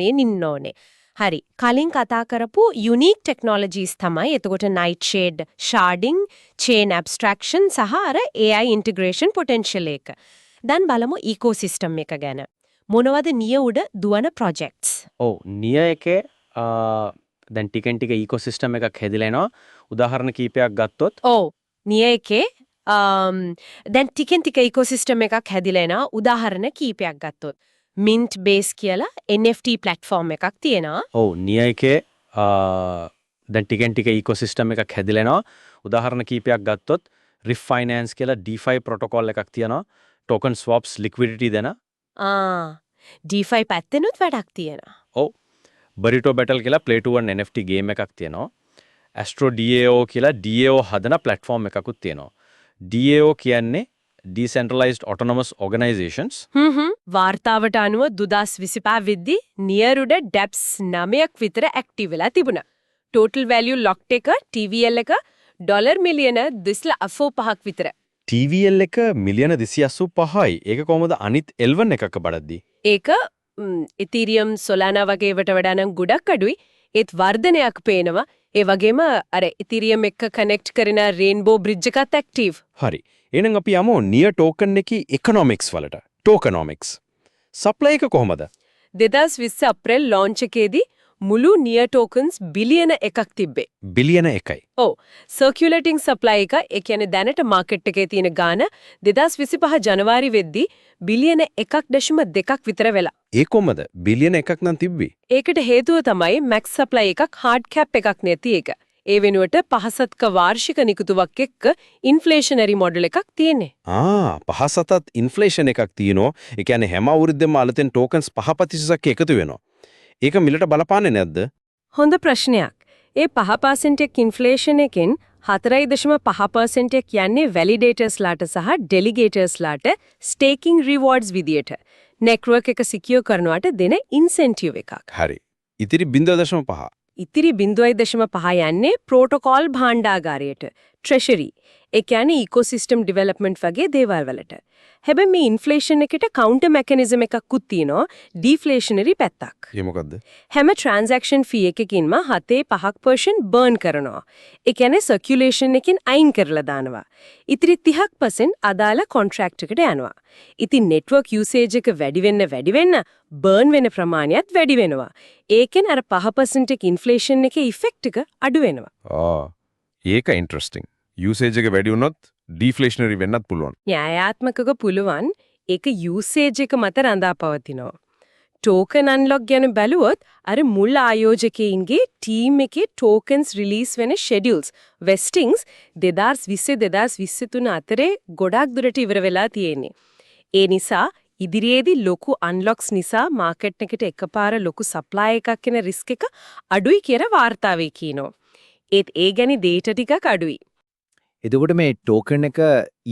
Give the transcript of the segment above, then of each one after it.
ඉන්න ඕනේ. හරි. කලින් කතා කරපු යුනික් ටෙක්නොලොජිස් තමයි. එතකොට නයිට් ෂේඩ්, ෂාඩින්, චේන් ඇබ්ස්ට්‍රැක්ෂන් සහ අර AI ඉන්ටිග්‍රේෂන් පොටෙන්ෂල් එක. දැන් බලමු ඉකෝසිස්ටම් එක ගැන. මොනවද නිය උඩ දුවන ප්‍රොජෙක්ට්ස්? ඔව් නිය එකේ දැන් ටිකෙන් ටික ඉකෝසිස්ටම් එකක් හැදිලා එනවා. උදාහරණ කීපයක් ගත්තොත් ඔව් නිය එකේ දැන් ටිකෙන් ටික ඉකෝසිස්ටම් එකක් හැදිලා එනවා. උදාහරණ කීපයක් ගත්තොත් Mint Base කියලා NFT platform එකක් තියෙනවා. ඔව් නිය එකේ දැන් ටිකෙන් ටික ඉකෝසිස්ටම් එකක් හැදිලා එනවා. උදාහරණ කීපයක් ගත්තොත් Riff Finance කියලා DeFi protocol එකක් තියෙනවා. token swaps liquidity දෙන. DeFi පැත්තෙනුත් වැඩක් තියෙනවා. ඔව් Burrito Battle කියලා play to earn NFT game එකක් තියෙනවා. Astro DAO කියලා DAO හදන platform එකකුත් තියෙනවා. DAO කියන්නේ Decentralized Autonomous Organizations. වාර්තාවට අනුව 2025 වෙද්දී නියරුඩ DApps 9ක් විතර ඇක්ටිව් වෙලා තිබුණා. total value locked එක TVL එක ඩොලර් මිලියන 285ක් විතර. TVL එක මිලියන 285යි. ඒක කොහොමද අනිත් L1 එකක බඩද්දි? ඒක Ethereum Solana වගේ වට වඩා නම් ගොඩක් අඩුයි. ඒත් වර්ධනයක් පේනවා. ඒ වගේම අර Ethereum එක්ක කනෙක්ට් කරන Rainbow Bridge එකත් ඇක්ටිව්. හරි. එහෙනම් අපි යමු නියර් ටෝකන් එකේ ඉකොනොමික්ස් වලට. ටෝකනොමික්ස්. සප්ලයි එක කොහමද? 2020 අප්‍රේල් ලොන්ච් එකේදී මුළු නියර් ටෝකන්ස් බිලියන 1ක් තිබ්බේ. බිලියන 1යි. ඔව්. සර්කියුලේටිං සප්ලයි එක ඒ කියන්නේ දැනට මාකට් එකේ තියෙන ගාන 2025 ජනවාරි වෙද්දී බිලියන 1.2ක් විතර වෙලා. ඒ කොහමද? බිලියන 1ක් නම් තිබ්බේ. ඒකට හේතුව තමයි මැක්ස් සප්ලයි එකක් හાર્ඩ් කැප් එකක් නැති එක. ඒ වෙනුවට පහසත්ක වාර්ෂික නිකුතුවක් එක්ක ඉන්ෆ්ලේෂනරි මොඩල් එකක් තියෙන්නේ. පහසතත් ඉන්ෆ්ලේෂන් එකක් තියෙනවා. ඒ කියන්නේ හැම අවුරුද්දෙම අලුතෙන් ටෝකන්ස් 5% එකතු වෙනවා. ඒක මිලට බලපාන්නේ නැද්ද? හොඳ ප්‍රශ්නයක්. ඒ 5% ඉන්ෆ්ලේෂන් එකෙන් 4.5% කියන්නේ වැලිඩේටර්ස්ලාට සහ ඩෙලිගේටර්ස්ලාට ස්ටේකින් රිවෝඩ්ස් විදියට නෙට්වර්ක් එක සිකියර් කරනවට දෙන ඉන්සෙන්ටිව් එකක්. හරි. ඉතිරි 0.5. ඉතිරි 0.5 යන්නේ ප්‍රෝටෝකෝල් භාණ්ඩාගාරයට ට්‍රෙෂරි. ඒ කියන්නේ ඉකෝසිස්ටම් ඩෙවලොප්මන්ට් වගේ දේවල් වලට. හැබැයි මේ ඉන්ෆ්ලේෂන් එකට කවුන්ටර් මෙකැනිසම් එකකුත් තියෙනවා ඩිෆ්ලේෂනරි පැත්තක්. ඒ මොකද්ද? හැම ට්‍රාන්සැක්ෂන් ෆී එකකින්ම 7.5% බර්න් කරනවා. ඒ කියන්නේ සර්කියුලේෂන් එකෙන් අයින් කරලා දානවා. ඉතිරි 30% අදාළ කොන්ට්‍රැක්ට් එකට යනවා. ඉතින් නෙට්වර්ක් යූසේජ් එක වැඩි වෙන්න බර්න් වෙන ප්‍රමාණයත් වැඩි වෙනවා. ඒකෙන් අර 5% ඉන්ෆ්ලේෂන් එකේ ඉෆෙක්ට් එක අඩු වෙනවා. ඒක ඉන්ටරෙස්ටිං. යූසේජ් එක වැඩි වුණොත් ඩිෆ්ලේෂනරි වෙන්නත් පුළුවන්. න්‍යායාත්මකව පුළුවන්. ඒක යූසේජ් එක මත රඳාපවතිනවා. ටෝකන් අන්ලොක් ගැන බැලුවොත් අර මුල් ආයෝජකයින්ගේ ටීම් එකේ ටෝකන්ස් රිලීස් වෙන ෂෙඩියුල්ස් වෙස්ටින්ග්ස් 2020-2023 අතරේ ගොඩක් දුරට ඉවර වෙලා තියෙන්නේ. ඒ නිසා ඉදිරියේදී ලොකු අන්ලොක්ස් නිසා මාකට් එකට එකපාර ලොකු සප්ලයි එකක් එන රිස්ක් එක අඩුයි කියලා වාර්තාවේ කියනවා. ඒත් ඒ ගැන data ටිකක් අඩුයි. එතකොට මේ ටෝකන් එක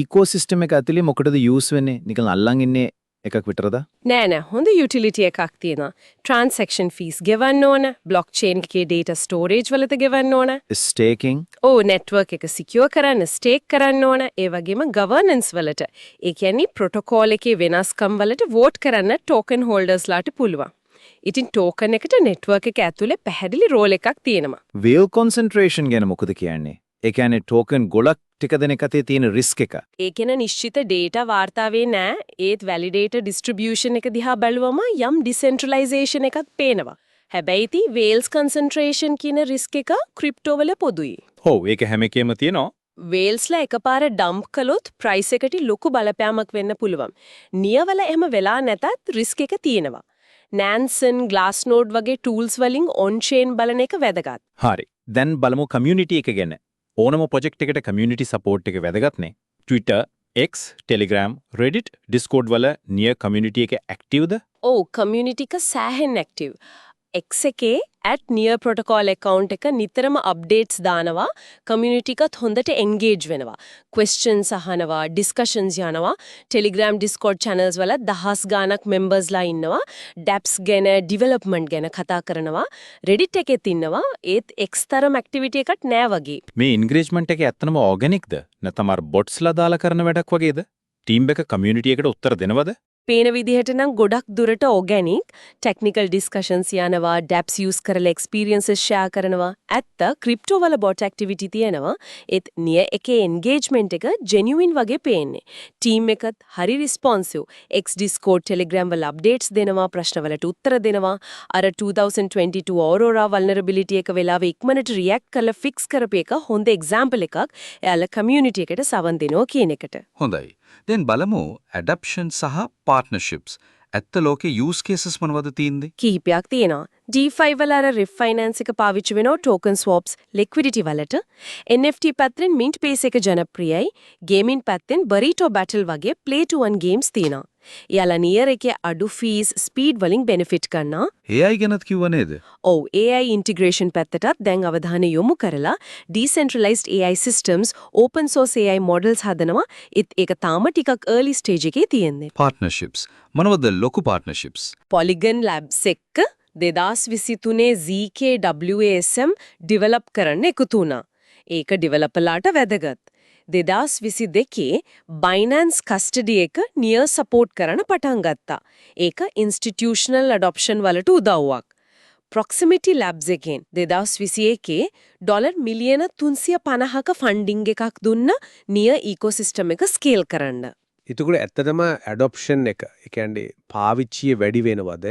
ඉකෝසිස්ටම් එක ඇතුලේ මොකටද යූස් වෙන්නේ? නිකන් අල්ලන් ඉන්නේ එකක් විතරද? නෑ හොඳ යුටිලිටි එකක් තියෙනවා. ට්‍රාන්සැක්ෂන් ෆීස් ගෙවන්න ඕන, බ්ලොක්චේන් එකේ data storage වලට ගෙවන්න ඕන. ස්ටේකින්. නෙට්වර්ක් එක සිකියර් කරන්න, ස්ටේක් කරන්න ඕන. ඒ වගේම ගවර්නන්ස් වලට. ඒ කියන්නේ ප්‍රොටෝකෝල් එකේ වෙනස්කම් වලට වෝට් කරන්න ටෝකන් හෝල්ඩර්ස්ලාට පුළුවන්. ඉතින් ටෝකන් එකට නෙට්වර්ක් එක ඇතුලේ පැහැදිලි රෝල් එකක් තියෙනවා. වේල් කොන්සන්ට්‍රේෂන් ගැන මොකද කියන්නේ? ඒ කියන්නේ ටෝකන් ගොඩක් ටික දෙනෙක් අතේ තියෙන රිස්ක් එක. ඒ කියන නිශ්චිත data වාර්තාවේ නෑ. ඒත් වැලිඩේටර් ඩිස්ට්‍රිබියුෂන් එක දිහා බැලුවම යම් ඩිසෙන්ට්‍රලයිසේෂන් එකක් පේනවා. හැබැයි ඉතින් වේල්ස් කන්සන්ට්‍රේෂන් කියන රිස්ක් එක ක්‍රිප්ටෝ වල පොදුයි. ඔව් ඒක හැම එකෙම තියෙනවා. වේල්ස්ලා එකපාර ඩම්ප් කළොත් ප්‍රයිස් එකට ලොකු බලපෑමක් වෙන්න පුළුවන්. නියවල එහෙම වෙලා නැතත් රිස්ක් එක තියෙනවා. Nansen, Glassnode වගේ tools වලින් on chain බලන එක වැදගත්. හරි. දැන් බලමු community එක ගැන. ඕනම project එකකට community support එක වැදගත්නේ. Twitter, X, Telegram, Reddit, Discord වල near community එක activeද? community එක සෑහෙන active. X එකේ @near_protocol account එක නිතරම updates දානවා. community එකත් හොඳට engage වෙනවා. questions අහනවා, discussions යනවා. Telegram, Discord channels වල දහස් ගාණක් members ලා ඉන්නවා. dApps ගැන, development ගැන කතා කරනවා. Reddit එකෙත් ඉන්නවා. ඒත් X තරම් activity එකක් නෑ වගේ. මේ engagement එක ඇත්තනම organicද? නැත්නම් අර bots ලා දාලා කරන වැඩක් වගේද? team එක community එකට උත්තර දෙනවද? පේන විදිහට නම් ගොඩක් දුරට ඕගැනික් ටෙක්නිකල් ඩිස්කෂන්ස් යනවා ඩැප්ස් යූස් කරලා එක්ස්පීරියන්සස් ෂෙයා කරනවා ඇත්ත ක්‍රිප්ටෝ වල බොට් ඇක්ටිවිටි තියෙනවා ඒත් නිය එකේ එන්ගේජ්මන්ට් එක ජෙනියුයින් වගේ පේන්නේ ටීම් එකත් හරි රිස්පොන්සිව් එක්ස් ඩිස්කෝඩ් ටෙලිග්‍රෑම් වල අප්ඩේට්ස් දෙනවා ප්‍රශ්න වලට උත්තර දෙනවා අර 2022 ඕරෝරා වල්නරබිලිටි එක වෙලාවෙ ඉක්මනට රියැක්ට් කරලා ෆික්ස් කරපු එක හොඳ එක්සැම්පල් එකක් එයාලා කමියුනිටි එකට සවන් දෙනවා කියන එකට හොඳයි. දැන් බලමු ඇඩොප්ෂන් සහ පාර්ට්නර්ෂිප්ස්. ඇත්ත ලෝකේ යූස් කේසස් මොනවද තියෙන්නේ? කීපයක් තියෙනවා. D5 වල අර රිෆයිනෑන්ස් එක පාවිච්චි වෙනවා ටෝකන් ස්වොප්ස් ලික්විඩිටි වලට. NFT පැත්තෙන් Mint Pace එක ජනප්‍රියයි. ගේමින් පැත්තෙන් Burrito Battle වගේ play to earn games තියෙනවා. යාලා නියර් එකේ අඩු ෆීස් ස්පීඩ් වලින් බෙනිෆිට් ගන්නවා. AI ගැනත් කිව්ව නේද? ඔව් AI ඉන්ටිග්‍රේෂන් පැත්තටත් දැන් අවධානය යොමු කරලා decentralized AI systems open source AI models හදනවා. ඒක තාම ටිකක් early stage එකේ තියෙන්නේ. පාර්ට්නර්ෂිප්ස්. මොනවද ලොකු පාර්ට්නර්ෂිප්ස්? Polygon Labs එක්ක 2023 ZK ඩෙවලොප් කරන්න එකතු වුණා. ඒක ඩෙවලොපර්ලාට වැදගත්. 2022 Binance Custody එක නියර් සපෝට් කරන්න පටන් ගත්තා. ඒක ඉන්ස්ටිටියුෂනල් ඇඩොප්ෂන් වලට උදව්වක්. Proximity Labs එකෙන් 2021 ඩොලර් මිලියන 350ක ෆන්ඩින්ග් එකක් දුන්න නියර් ඉකෝසිස්ටම් එක ස්කේල් කරන්න. එතකොට ඇත්තටම ඇඩොප්ෂන් එක ඒ කියන්නේ පාවිච්චිය වැඩි වෙනවද?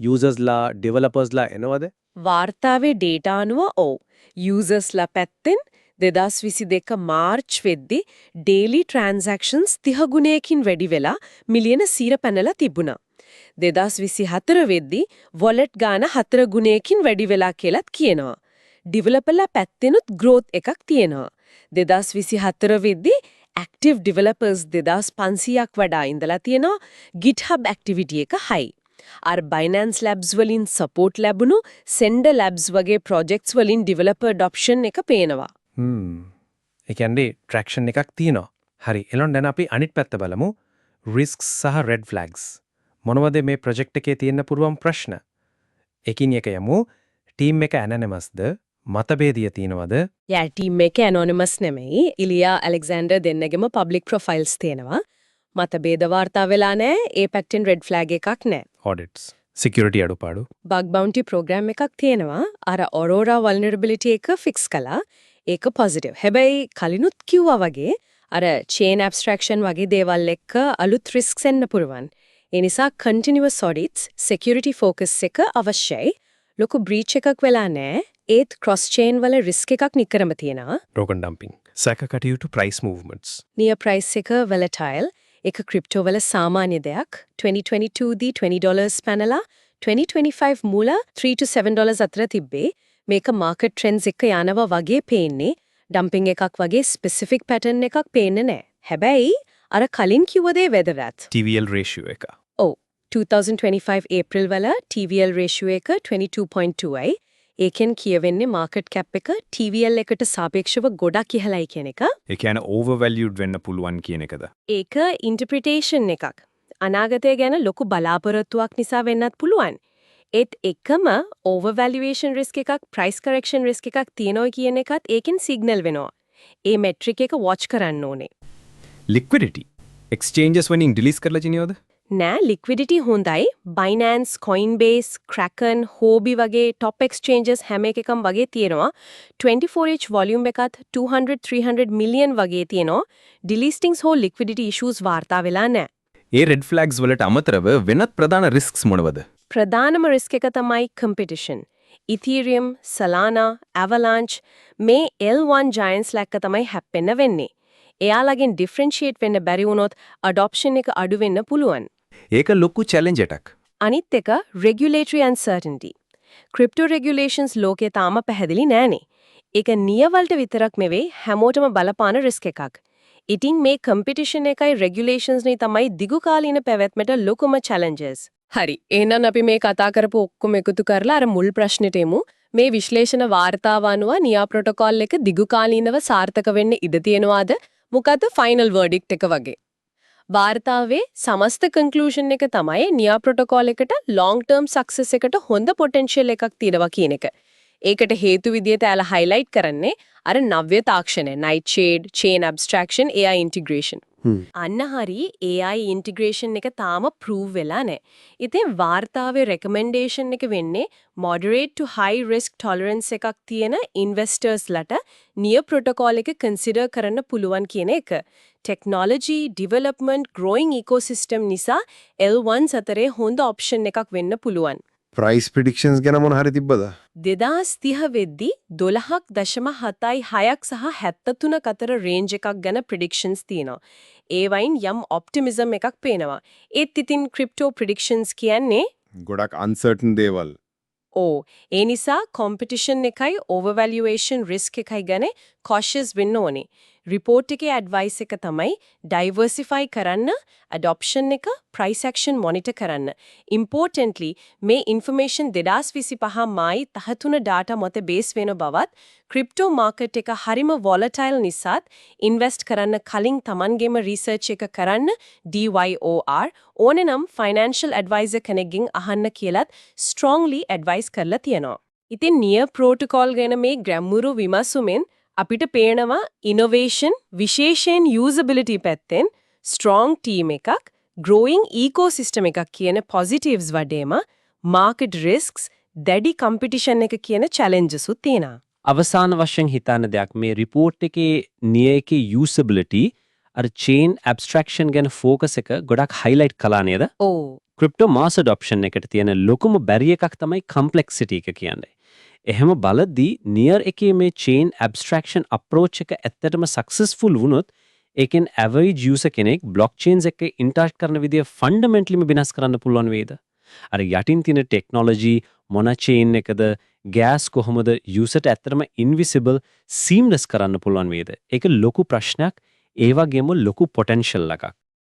යූසර්ස්ලා ඩෙවලොපර්ස්ලා එනවද? වාර්තාවේ ඩේටා අනුව ඔව්. යූසර්ස්ලා පැත්තෙන් 2022 මාර්ච් වෙද්දී ඩේලි ට්‍රාන්සැක්ෂන්ස් 30 ගුණයකින් වැඩි වෙලා මිලියන 100 පැනලා තිබුණා. 2024 වෙද්දී වොලට් ගාන 4 ගුණයකින් වැඩි වෙලා කියලාත් කියනවා. ඩෙවලොපර්ලා පැත්තෙනුත් growth එකක් තියෙනවා. 2024 වෙද්දී active developers 2500ක් වඩා ඉඳලා තියෙනවා. GitHub activity එක high. අර Binance Labs වලින් support ලැබුණු Sender Labs වගේ projects වලින් developer adoption එක පේනවා. ඒ කියන්නේ traction එකක් තියෙනවා. හරි. එළොන් දැන් අපි අනිත් පැත්ත බලමු. risks සහ red flags. මොනවද මේ project එකේ තියෙන පුරුවම් ප්‍රශ්න? එකින් එක යමු. team එක anonymousද? මතභේදිය තියෙනවද? යා ටීම් එක anonymous නෙමෙයි. ඉලියා ඇලෙක්සැන්ඩර් දෙන්නගෙම public profiles තියෙනවා. මතභේද වාර්තා වෙලා නැහැ. ඒ පැත්තෙන් red flag එකක් නැහැ. audits. security අඩුපාඩු. bug bounty program එකක් තියෙනවා. අර Aurora vulnerability එක fix කළා. ඒක positive. හැබැයි කලිනුත් කිව්වා වගේ අර chain abstraction වගේ දේවල් එක්ක අලුත් risks එන්න පුරවන්. ඒ නිසා continuous audits security focus එක අවශ්‍යයි. ලොකු breach එකක් වෙලා නැහැ. ඒත් cross chain වල risk එකක් නිකරම තියෙනවා. broken dumping. සැකකටයුතු price movements. near price එක volatile. ඒක ක්‍රිප්ටෝ වල සාමාන්‍ය දෙයක්. 2022 දී $20 පැනලා 2025 මුල $3 to $7 අතර තිබ්බේ. මේක market trends එක යනවා වගේ පේන්නේ. dumping එකක් වගේ specific pattern එකක් පේන්නේ නැහැ. හැබැයි අර කලින් කිව්ව දේ වැදගත්. TVL ratio එක. ඔව් 2025 April වල TVL ratio එක 22.2යි. ඒකෙන් කියවෙන්නේ market cap එක TVL එකට සාපේක්ෂව ගොඩක් ඉහළයි කියන එක. ඒ කියන්නේ overvalued වෙන්න පුළුවන් කියන එකද? ඒක interpretation එකක්. අනාගතය ගැන ලොකු බලාපොරොත්තුවක් නිසා වෙන්නත් පුළුවන්. ඒත් එකම overvaluation risk එකක් price correction risk එකක් තියෙනවා කියන එකත් ඒකෙන් signal වෙනවා. ඒ metric එක watch කරන්න ඕනේ. liquidity exchanges වලින් release කරලා තියනවද? නෑ liquidity හොඳයි. Binance, Coinbase, Kraken, Huobi වගේ top exchanges හැම එකකම වගේ තියෙනවා. 24H volume එකත් 200-300 million වගේ තියෙනවා. delistings හෝ liquidity issues වාර්තා වෙලා නෑ. ඒ red flags වලට අමතරව වෙනත් ප්‍රධාන risks මොනවද? ප්‍රධානම risk එක තමයි competition. Ethereum, Solana, Avalanche මේ L1 giants ලැක්ක තමයි හැප්පෙන්න වෙන්නේ. එයාලගෙන් differentiate වෙන්න බැරි වුණොත් adoption එක අඩු වෙන්න පුළුවන්. ඒක ලොකු challenge එකක්. අනිත් එක regulatory uncertainty. crypto regulations ලෝකේ තාම පැහැදිලි නෑනේ. ඒක නියවලට විතරක් නෙවෙයි හැමෝටම බලපාන risk එකක්. ඉතින් මේ competition එකයි regulations නේ තමයි දිගු කාලීන පැවැත්මට ලොකුම challenges. හරි. එහෙනම් අපි මේ කතා කරපු ඔක්කොම එකතු කරලා අර මුල් ප්‍රශ්නෙට එමු. මේ විශ්ලේෂණ වාර්තාව අනුව නියා ප්‍රොටෝකෝල් එක දිගු කාලීනව සාර්ථක වෙන්න ඉඩ තියෙනවාද? මොකද ෆයිනල් වර්ඩික්ට් එක වගේ. වාර්තාවේ සමස්ත කන්ක්ලූෂන් එක තමයි නියා ප්‍රොටෝකෝල් එකට long term success එකට හොඳ potential එකක් තියෙනවා කියන එක. ඒකට හේතු විදියට ඇල highlight කරන්නේ අර නව්‍ය තාක්ෂණය, Nightshade, chain abstraction, AI integration. අන්න හරි AI integration එක තාම prove වෙලා නැහැ. ඉතින් වාර්තාවේ recommendation එක වෙන්නේ moderate to high risk tolerance එකක් තියෙන investors ලට near protocol එක consider කරන්න පුළුවන් කියන එක. technology development growing ecosystem නිසා L1s අතරේ හොඳ option එකක් වෙන්න පුළුවන්. ප්‍රයිස් ප්‍රෙඩික්ෂන්ස් ගැන මොන හරි තිබ්බද? 2030 වෙද්දී 12.6ක් සහ 73ක් අතර රේන්ජ් එකක් ගැන ප්‍රෙඩික්ෂන්ස් තියෙනවා. ඒ වයින් යම් ඔප්ටිමිසම් එකක් පේනවා. ඒත් ඉතින් ක්‍රිප්ටෝ ප්‍රෙඩික්ෂන්ස් කියන්නේ ගොඩක් අන්සර්ටන් දේවල්. ඒ නිසා කොම්පිටිෂන් එකයි ඕවර්වැලියුේෂන් රිස්ක් එකයි ගැන කොෂස් වෙන්න ඕනේ. රිපෝට් එකේ ඇඩ්වයිස් එක තමයි ඩයිවර්සිෆයි කරන්න, ඇඩොප්ෂන් එක, ප්‍රයිස් ඇක්ෂන් මොනිටර් කරන්න. ඉම්පෝර්ටන්ට්ලි මේ ඉන්ෆර්මේෂන් 2025 මායි 13 ඩාටා මත බේස් වෙන බවත් ක්‍රිප්ටෝ මාකට් එක හරිම වොලටයිල් නිසාත් ඉන්වෙස්ට් කරන්න කලින් Tamanගෙම රිසර්ච් එක කරන්න DYOR ඕනෙනම් ෆයිනෑන්ෂල් ඇඩ්වයිසර් කෙනෙක්ගෙන් අහන්න කියලාත් ස්ට්‍රොන්ග්ලි ඇඩ්වයිස් කරලා තියෙනවා. ඉතින් නියර් ප්‍රෝටෝකෝල් ගැන මේ ගැඹුරු විමසුමෙන් අපිට පේනවා ඉනෝවේෂන් විශේෂයෙන් යූසබිලිටි පැත්තෙන් ස්ට්‍රොංග් ටීම් එකක් growing ecosystem එකක් කියන positives වඩේම market risks දැඩි competition එක කියන challenges උත් තියෙනවා. අවසාන වශයෙන් හිතන දෙයක් මේ report එකේ near එකේ usability අර chain abstraction ගැන focus එක ගොඩක් highlight කළා නේද? crypto mass adoption එකට තියෙන ලොකුම barrier එකක් තමයි complexity එක කියන්නේ. එහෙම බලද්දී near එකේ මේ chain abstraction approach එක ඇත්තටම successful වුණොත් ඒකෙන් average user කෙනෙක් blockchains එක්ක interact කරන විදිය fundamentally වෙනස් කරන්න පුළුවන් වේද? අර යටින් තියෙන technology මොන chain එකද gas කොහොමද userට ඇත්තටම invisible seamless කරන්න පුළුවන් වේද? ඒක ලොකු ප්‍රශ්නයක්. ඒ වගේම ලොකු potential එකක්.